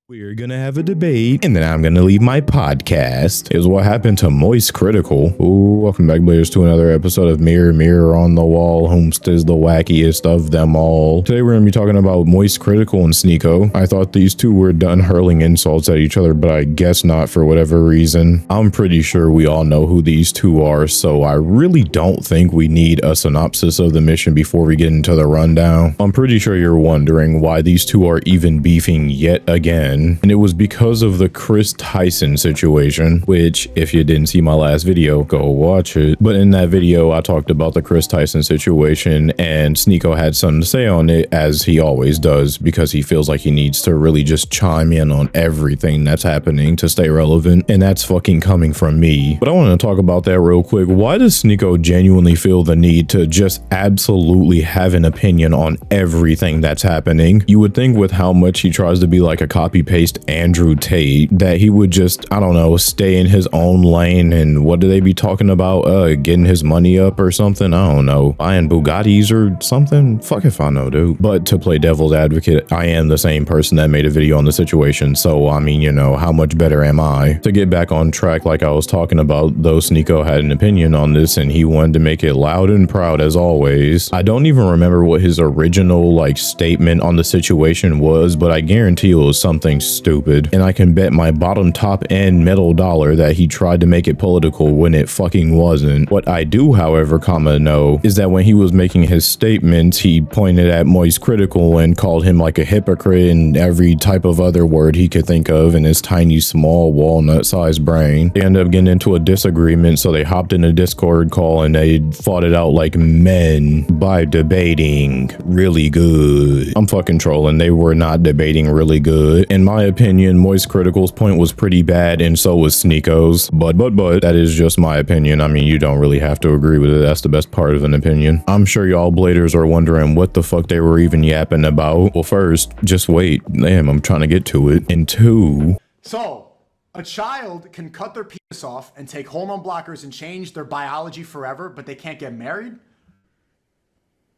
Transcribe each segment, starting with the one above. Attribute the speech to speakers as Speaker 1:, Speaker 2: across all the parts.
Speaker 1: We're gonna have a debate, and then I'm gonna leave my podcast. Is what happened to MoistCritical. Ooh, welcome back, players, to another episode of Mirror, Mirror on the Wall. Whomst is the wackiest of them all? Today we're gonna be talking about MoistCritical and Sneako. I thought these two were done hurling insults at each other, but I guess not for whatever reason. I'm pretty sure we all know who these two are, so I really don't think we need a synopsis of the mission before we get into the rundown. I'm pretty sure you're wondering why these two are even beefing yet again. And it was because of the Chris Tyson situation, which if you didn't see my last video, go watch it. But in that video, I talked about the Chris Tyson situation, and Sneako had something to say on it, as he always does, because he feels like he needs to really just chime in on everything that's happening to stay relevant. And that's fucking coming from me. But I want to talk about that real quick. Why does Sneako genuinely feel the need to just absolutely have an opinion on everything that's happening? You would think with how much he tries to be like a copy-paste Andrew Tate that he would just, I don't know, stay in his own lane. And what do they be talking about? Getting his money up or something? I don't know. Buying Bugattis or something? Fuck if I know, dude. But to play devil's advocate, I am the same person that made a video on the situation. So, I mean, you know, how much better am I? To get back on track, like I was talking about, though Sneako had an opinion on this and he wanted to make it loud and proud as always. I don't even remember what his original like statement on the situation was, but I guarantee it was something stupid, and I can bet my bottom top and middle dollar that he tried to make it political when it fucking wasn't. What I do, however, know is that when he was making his statements, he pointed at MoistCritical and called him like a hypocrite and every type of other word he could think of in his tiny, small, walnut-sized brain. They ended up getting into a disagreement, so they hopped in a Discord call and they fought it out like men by debating really good. I'm fucking trolling. They were not debating really good. In my opinion, MoistCritical's point was pretty bad, and so was Sneako's. But that is just my opinion. I mean, you don't really have to agree with it. That's the best part of an opinion. I'm sure y'all bladers are wondering what the fuck they were even yapping about. Well, first, just wait. Damn, I'm trying to get to it. And two,
Speaker 2: so a child can cut their penis off and take hormone blockers and change their biology forever, but they can't get married?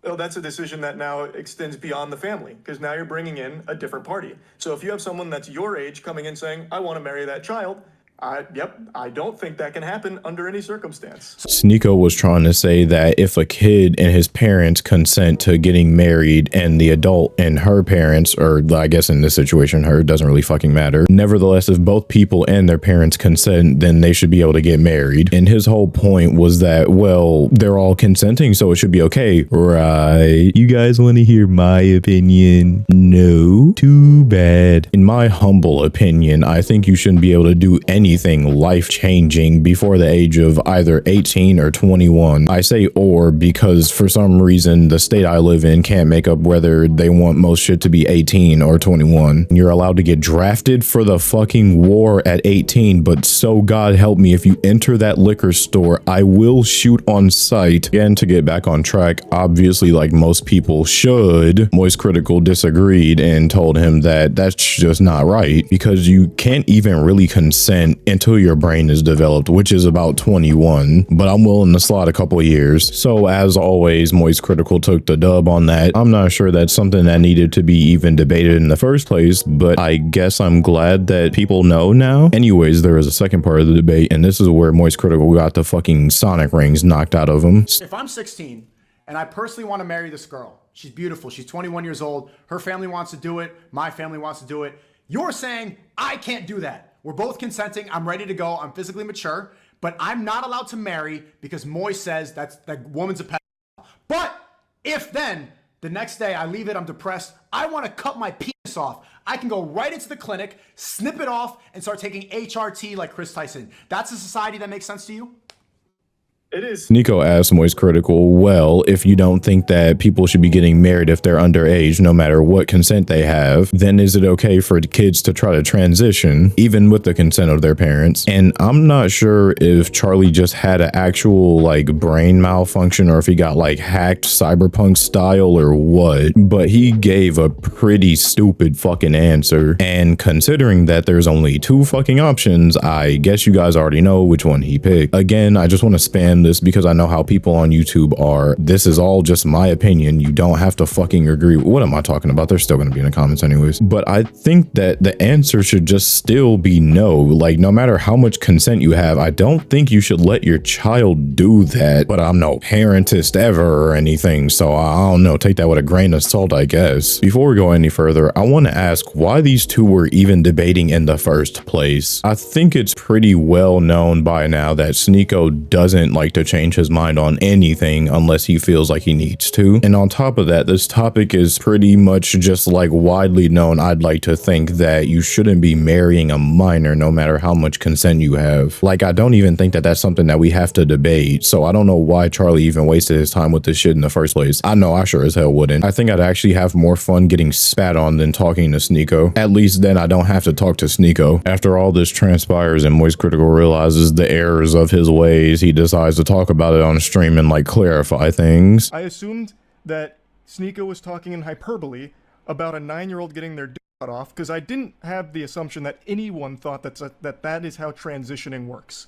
Speaker 3: Oh, that's a decision that now extends beyond the family, because now you're bringing in a different party. So if you have someone that's your age coming in saying, I want to marry that child, I don't think that can happen under any circumstance.
Speaker 1: Sneako was trying to say that if a kid and his parents consent to getting married and the adult and her parents, or I guess in this situation, her, doesn't really fucking matter. Nevertheless, if both people and their parents consent, then they should be able to get married. And his whole point was that, well, they're all consenting, so it should be okay. Right? You guys want to hear my opinion? No? Too bad. In my humble opinion, I think you shouldn't be able to do anything life-changing before the age of either 18 or 21. I say or because for some reason the state I live in can't make up whether they want most shit to be 18 or 21. You're allowed to get drafted for the fucking war at 18, but so God help me, if you enter that liquor store, I will shoot on sight. Again, to get back on track, obviously like most people should, MoistCritical disagreed and told him that that's just not right, because you can't even really consent until your brain is developed, which is about 21, but I'm willing to slot a couple of years. So as always, MoistCritical took the dub on that. I'm not sure that's something that needed to be even debated in the first place, but I guess I'm glad that people know now. Anyways, there is a second part of the debate, and this is where MoistCritical got the fucking Sonic rings knocked out of him.
Speaker 2: If I'm 16 and I personally want to marry this girl, she's beautiful, she's 21 years old, her family wants to do it, my family wants to do it, you're saying I can't do that. We're both consenting. I'm ready to go. I'm physically mature, but I'm not allowed to marry because Moist says that woman's a pedophile. But if then the next day I leave it, I'm depressed, I want to cut my penis off, I can go right into the clinic, snip it off, and start taking HRT like Chris Tyson. That's a society that makes sense to you?
Speaker 3: It is.
Speaker 1: Sneako asked MoistCritical, well, if you don't think that people should be getting married if they're underage, no matter what consent they have, then is it okay for kids to try to transition, even with the consent of their parents? And I'm not sure if Charlie just had an actual like brain malfunction or if he got like hacked cyberpunk style or what, but he gave a pretty stupid fucking answer. And considering that there's only two fucking options, I guess you guys already know which one he picked. Again, I just want to spam defend this because I know how people on YouTube are. This is all just my opinion. You don't have to fucking agree. What am I talking about? They're still going to be in the comments anyways. But I think that the answer should just still be no. Like, no matter how much consent you have, I don't think you should let your child do that. But I'm no parentist ever or anything, so I don't know. Take that with a grain of salt, I guess. Before we go any further, I want to ask why these two were even debating in the first place. I think it's pretty well known by now that Sneako doesn't like to change his mind on anything unless he feels like he needs to. And on top of that, this topic is pretty much just like widely known. I'd like to think that you shouldn't be marrying a minor no matter how much consent you have. Like, I don't even think that that's something that we have to debate. So I don't know why Charlie even wasted his time with this shit in the first place. I know I sure as hell wouldn't. I think I'd actually have more fun getting spat on than talking to Sneako. At least then I don't have to talk to Sneako. After all this transpires and MoistCritical realizes the errors of his ways, he decides to talk about it on stream and like clarify things.
Speaker 4: I assumed that Sneako was talking in hyperbole about a 9-year-old getting their dick cut off because I didn't have the assumption that anyone thought that is how transitioning works.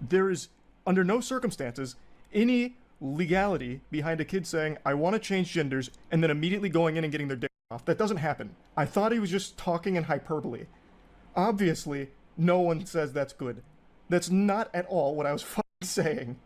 Speaker 4: There is, under no circumstances, any legality behind a kid saying, I want to change genders, and then immediately going in and getting their dick off. That doesn't happen. I thought he was just talking in hyperbole. Obviously, no one says that's good. That's not at all what I was fucking saying.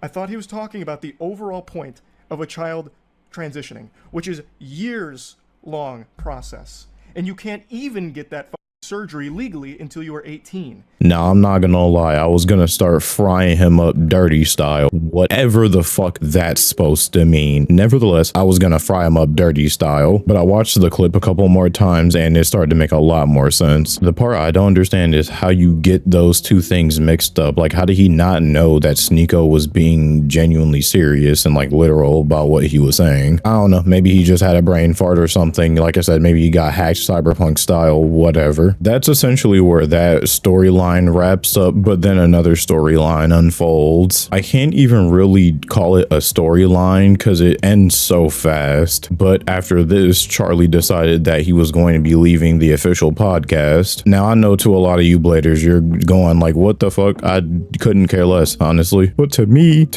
Speaker 4: I thought he was talking about the overall point of a child transitioning, which is years-long process. And you can't even get that surgery legally until you are 18.
Speaker 1: Now, I'm not gonna lie, I was gonna start frying him up dirty style, whatever the fuck that's supposed to mean. Nevertheless, I was gonna fry him up dirty style, but I watched the clip a couple more times and it started to make a lot more sense. The part I don't understand is how you get those two things mixed up. Like, how did he not know that Sneako was being genuinely serious and like literal about what he was saying? I don't know, maybe he just had a brain fart or something. Like I said, maybe he got hacked cyberpunk style, whatever. That's essentially where that storyline wraps up, but then another storyline unfolds. I can't even really call it a storyline because it ends so fast. But after this, Charlie decided that he was going to be leaving the official podcast. Now, I know to a lot of you bladers, you're going like, what the fuck? I couldn't care less, honestly. But to me,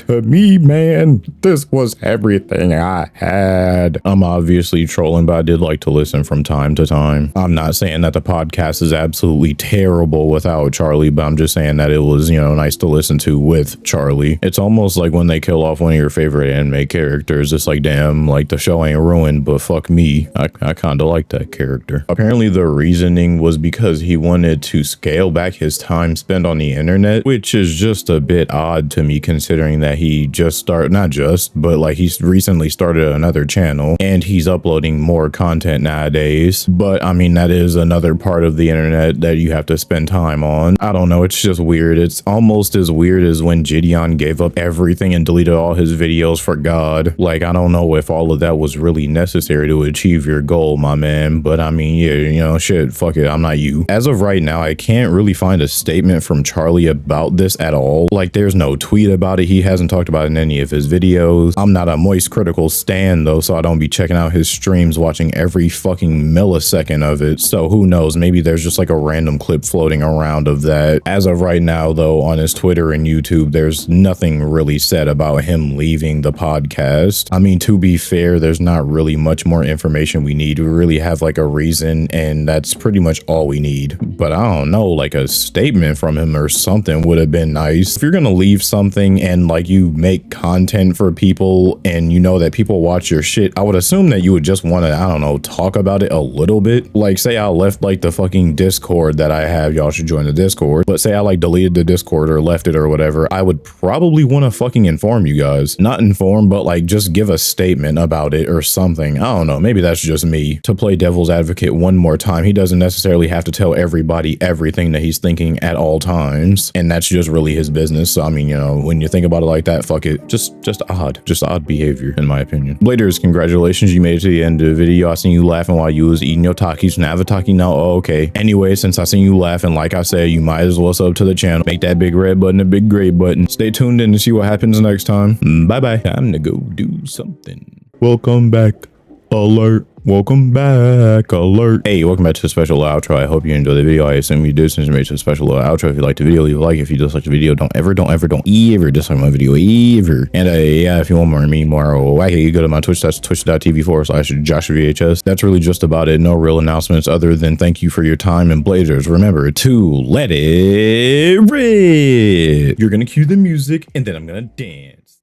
Speaker 1: man, this was everything I had. I'm obviously trolling, but I did like to listen from time to time. I'm not saying that the podcast is absolutely terrible without Charlie, but I'm just saying that it was, you know, nice to listen to with Charlie. It's almost like when they kill off one of your favorite anime characters, it's like, damn, like the show ain't ruined, but fuck me. I kind of like that character. Apparently the reasoning was because he wanted to scale back his time spent on the internet, which is just a bit odd to me considering that he just started, not just, but like he's recently started another channel and he's uploading more content nowadays. But I mean, that is another part of the internet that you have to spend time on. I don't know, it's just weird. It's almost as weird as when Gideon gave up everything and deleted all his videos for God. Like, I don't know if all of that was really necessary to achieve your goal, my man, but I mean, yeah, you know, shit, fuck it, I'm not you. As of right now, I can't really find a statement from Charlie about this at all. Like, there's no tweet about it. He hasn't talked about it in any of his videos. I'm not a MoistCritical stan though, so I don't be checking out his streams, watching every fucking millisecond of it. So who knows, maybe there's just like a random clip floating around of that. As of right now though, on his Twitter and YouTube, there's nothing really said about him leaving the podcast. I mean, to be fair, there's not really much more information we need. We really have like a reason and that's pretty much all we need. But I don't know, like a statement from him or something would have been nice. If you're gonna leave something and like you make content for people and you know that people watch your shit, I would assume that you would just want to, I don't know, talk about it a little bit. Like, say I left like the fucking Discord that I have, y'all should join the Discord, but say I like deleted the Discord or left it or whatever, I would probably want to fucking inform you guys. Not inform, but like just give a statement about it or something. I don't know, maybe that's just me. To play devil's advocate one more time, he doesn't necessarily have to tell everybody everything that he's thinking at all times, and that's just really his business. So I mean, you know, when you think about it like that, fuck it, just odd behavior in my opinion. Bladers, congratulations, you made it to the end of the video. I seen you laughing while you was eating your Takis. You have a Taki now? Oh, okay. Anyway, since I seen you laughing, like I said, you might as well sub to the channel. Make that big red button a big gray button. Stay tuned in to see what happens next time. Bye bye. Time to go do something. Welcome back. Alert. Welcome back, alert. Hey, welcome back to a special outro. I hope you enjoyed the video. I assume you did, since you made it to a special outro. If you liked the video, leave a like. If you dislike the video, don't ever dislike my video, ever. And yeah, if you want more of me, more wacky, you go to my Twitch. That's twitch.tv/JoshVHS. That's really just about it. No real announcements other than thank you for your time, and Blazers, remember to let it rip. You're gonna cue the music, and then I'm gonna dance.